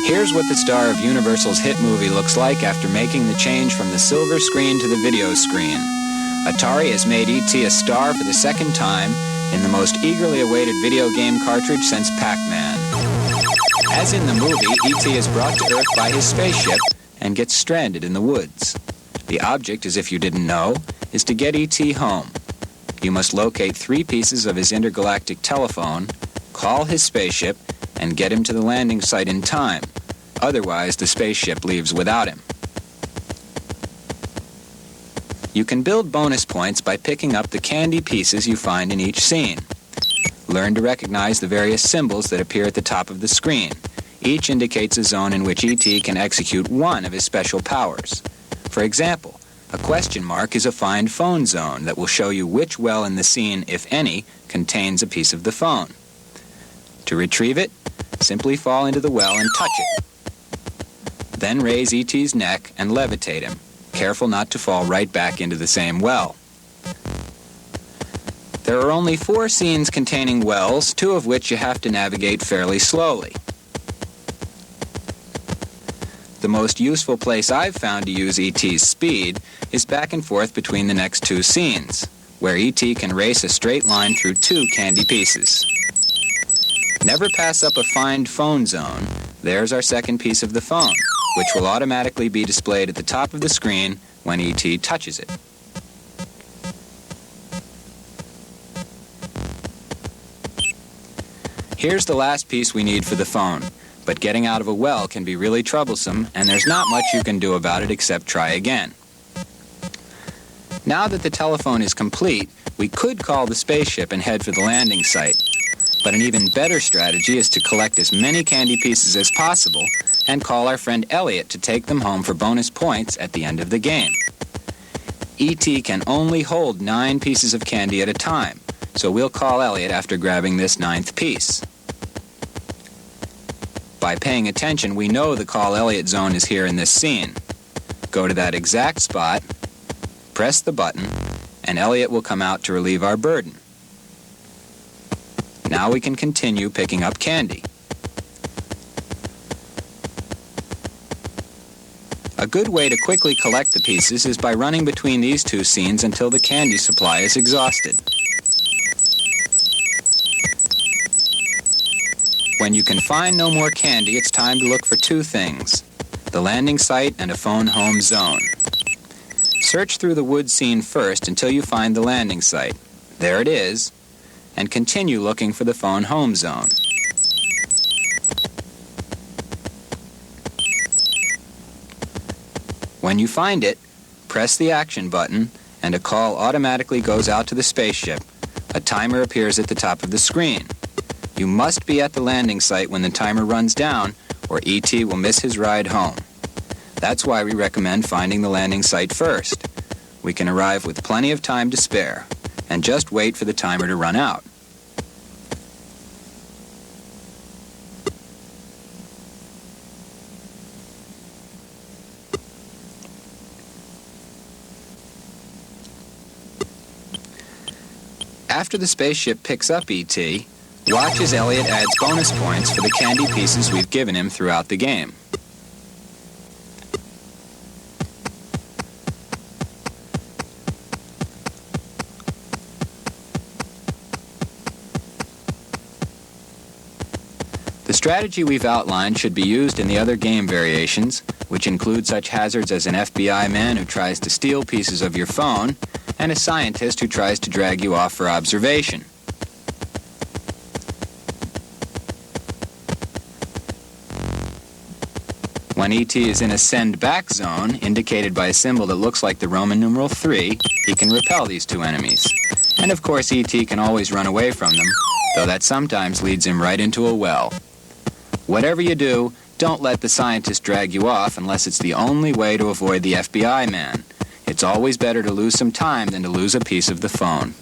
Here's what the star of Universal's hit movie looks like after making the change from the silver screen to the video screen. Atari has made E.T. a star for the second time in the most eagerly awaited video game cartridge since Pac-Man. As in the movie, E.T. is brought to Earth by his spaceship and gets stranded in the woods. The object, as if you didn't know, is to get E.T. home. You must locate 3 pieces of his intergalactic telephone, call his spaceship, and get him to the landing site in time. Otherwise, the spaceship leaves without him. You can build bonus points by picking up the candy pieces you find in each scene. Learn to recognize the various symbols that appear at the top of the screen. Each indicates a zone in which E.T. can execute one of his special powers. For example, a question mark is a find phone zone that will show you which well in the scene, if any, contains a piece of the phone. To retrieve it, simply fall into the well and touch it. Then raise E.T.'s neck and levitate him, careful not to fall right back into the same well. There are only 4 scenes containing wells, 2 of which you have to navigate fairly slowly. The most useful place I've found to use E.T.'s speed is back and forth between the next 2 scenes, where E.T. can race a straight line through 2 candy pieces. Never pass up a find phone zone. There's our second piece of the phone, which will automatically be displayed at the top of the screen when E.T. touches it. Here's the last piece we need for the phone, but getting out of a well can be really troublesome, and there's not much you can do about it except try again. Now that the telephone is complete, we could call the spaceship and head for the landing site. But an even better strategy is to collect as many candy pieces as possible and call our friend Elliot to take them home for bonus points at the end of the game. E.T. can only hold 9 pieces of candy at a time, so we'll call Elliot after grabbing this 9th piece. By paying attention, we know the Call Elliot zone is here in this scene. Go to that exact spot, press the button, and Elliot will come out to relieve our burden. Now we can continue picking up candy. A good way to quickly collect the pieces is by running between these 2 scenes until the candy supply is exhausted. When you can find no more candy, it's time to look for 2 things: the landing site and a phone home zone. Search through the wood scene first until you find the landing site. There it is. And continue looking for the phone home zone. When you find it, press the action button and a call automatically goes out to the spaceship. A timer appears at the top of the screen. You must be at the landing site when the timer runs down or E.T. will miss his ride home. That's why we recommend finding the landing site first. We can arrive with plenty of time to spare and just wait for the timer to run out. After the spaceship picks up E.T., watch as Elliot adds bonus points for the candy pieces we've given him throughout the game. The strategy we've outlined should be used in the other game variations, which include such hazards as an FBI man who tries to steal pieces of your phone, and a scientist who tries to drag you off for observation. When E.T. is in a send back zone, indicated by a symbol that looks like the Roman numeral 3, he can repel these 2 enemies. And of course E.T. can always run away from them, though that sometimes leads him right into a well. Whatever you do, don't let the scientist drag you off unless it's the only way to avoid the FBI man. It's always better to lose some time than to lose a piece of the phone.